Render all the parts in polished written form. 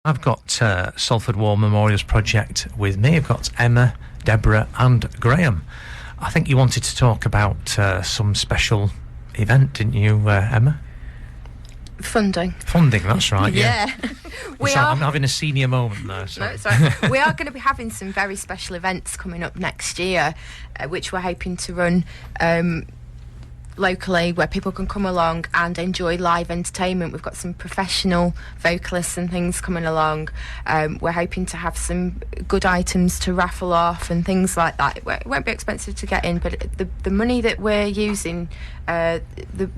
I've got Salford War Memorials Project with me. I've got Emma, Deborah and Graham. I think you wanted to talk about some special event, didn't you, Emma? Funding, that's right. Yeah. I'm having a senior moment there. So. No, sorry. We are going to be having some very special events coming up next year, which we're hoping to run locally, where people can come along and enjoy live entertainment. We've got some professional vocalists and things coming along. We're hoping to have some good items to raffle off and things like that. It won't be expensive to get in, but the money that we're using, the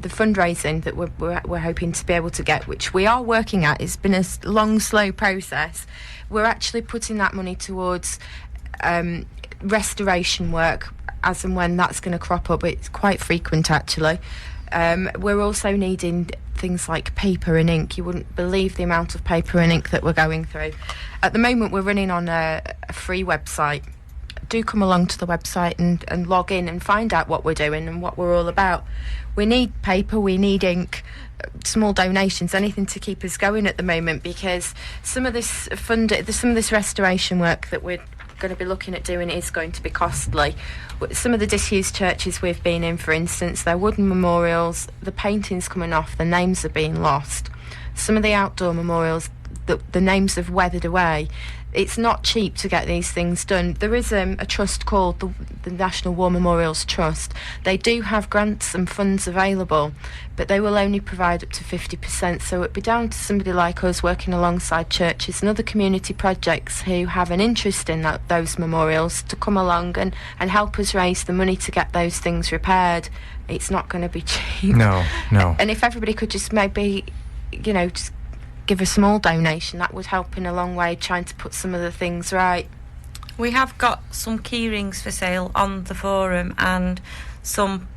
fundraising that we're hoping to be able to get, which we are working at, it's been a long, slow process. We're actually putting that money towards restoration work, as and when that's going to crop up. It's quite frequent, actually. We're also needing things like paper and ink. You wouldn't believe the amount of paper and ink that we're going through. At the moment, we're running on a free website. Do come along to the website and log in and find out what we're doing and what we're all about. We need paper, we need ink, small donations, anything to keep us going at the moment, because some of this restoration work that we're going to be looking at doing is going to be costly. Some of the disused churches we've been in, for instance, they're wooden memorials, the paintings coming off, the names are being lost. Some of the outdoor memorials, the names have weathered away. It's not cheap to get these things done. There is a trust called the National War Memorials Trust. They do have grants and funds available, but they will only provide up to 50%. So it'd be down to somebody like us working alongside churches and other community projects who have an interest in those memorials to come along and help us raise the money to get those things repaired. It's not going to be cheap. No. And if everybody could just maybe, just give a small donation, that would help in a long way trying to put some of the things right. We have got some key rings for sale on the forum and some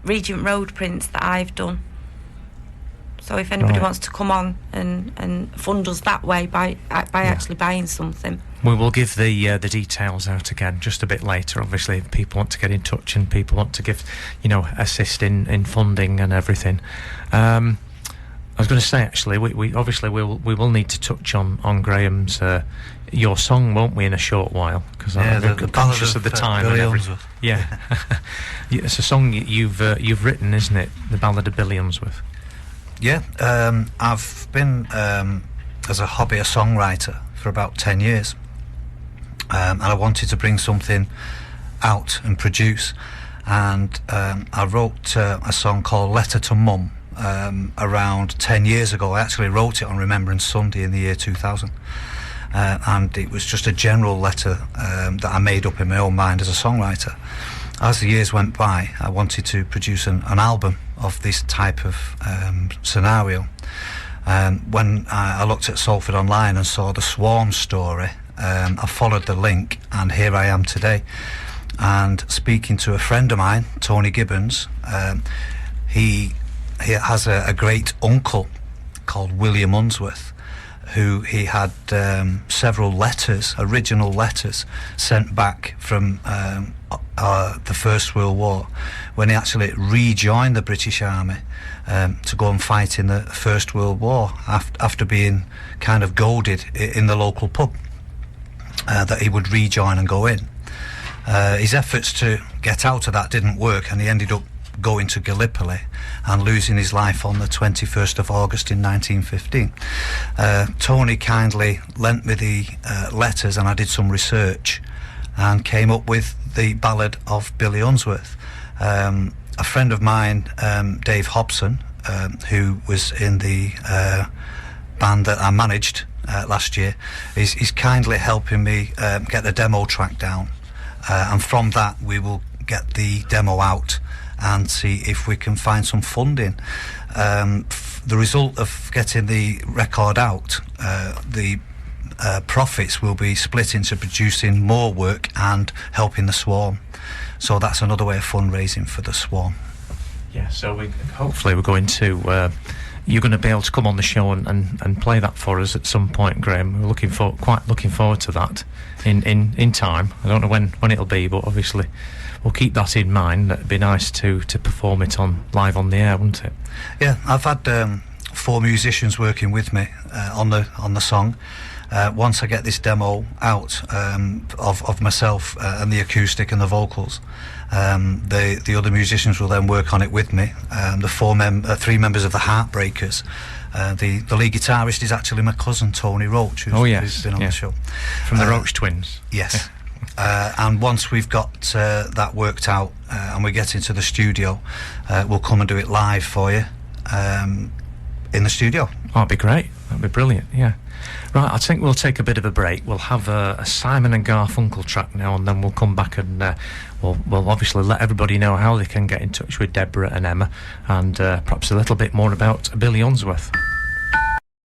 Regent Road prints that I've done. So if anybody wants to come on and fund us that way by actually buying something. We will give the details out again just a bit later. Obviously, if people want to get in touch and people want to give, assist in funding and everything. I was going to say, actually, we obviously will need to touch on Graham's your song, won't we, in a short while? Because I'm conscious of the time and everything. Yeah, it's a song you've written, isn't it? The Ballad of Billy Unsworth. Yeah, I've been as a hobby a songwriter for about 10 years, and I wanted to bring something out and produce, and I wrote a song called Letter to Mum. Around 10 years ago. I actually wrote it on Remembrance Sunday in the year 2000, and it was just a general letter that I made up in my own mind as a songwriter. As the years went by, I wanted to produce an album of this type of scenario. When I looked at Salford Online and saw the Swarm story, I followed the link, and here I am today. And speaking to a friend of mine, Tony Gibbons, he has a great uncle called William Unsworth, who he had several original letters sent back from the First World War, when he actually rejoined the British Army to go and fight in the First World War after being kind of goaded in the local pub that he would rejoin and go in. His efforts to get out of that didn't work, and he ended up going to Gallipoli and losing his life on the 21st of August in 1915. Tony kindly lent me the letters, and I did some research and came up with the Ballad of Billy Unsworth. A friend of mine, Dave Hobson, who was in the band that I managed last year, is kindly helping me get the demo track down, and from that we will get the demo out and see if we can find some funding. The result of getting the record out, the profits will be split into producing more work and helping the Swarm. So that's another way of fundraising for the Swarm. Yeah, so hopefully we're going to... you're going to be able to come on the show and play that for us at some point, Graham. We're quite looking forward to that in time. I don't know when it'll be, but obviously we'll keep that in mind. It'd be nice to perform it live on the air, wouldn't it? Yeah, I've had 4 musicians working with me on the song, once I get this demo out of myself and the acoustic and the vocals, the other musicians will then work on it with me. The 3 members of the Heartbreakers. The lead guitarist is actually my cousin Tony Roach, who's been on the show. From the Roach Twins. Yes. And once we've got that worked out and we get into the studio, we'll come and do it live for you in the studio. Oh, that'd be great. That'd be brilliant, yeah. Right, I think we'll take a bit of a break. We'll have a Simon and Garfunkel track now, and then we'll come back and we'll obviously let everybody know how they can get in touch with Deborah and Emma, and perhaps a little bit more about Billy Unsworth.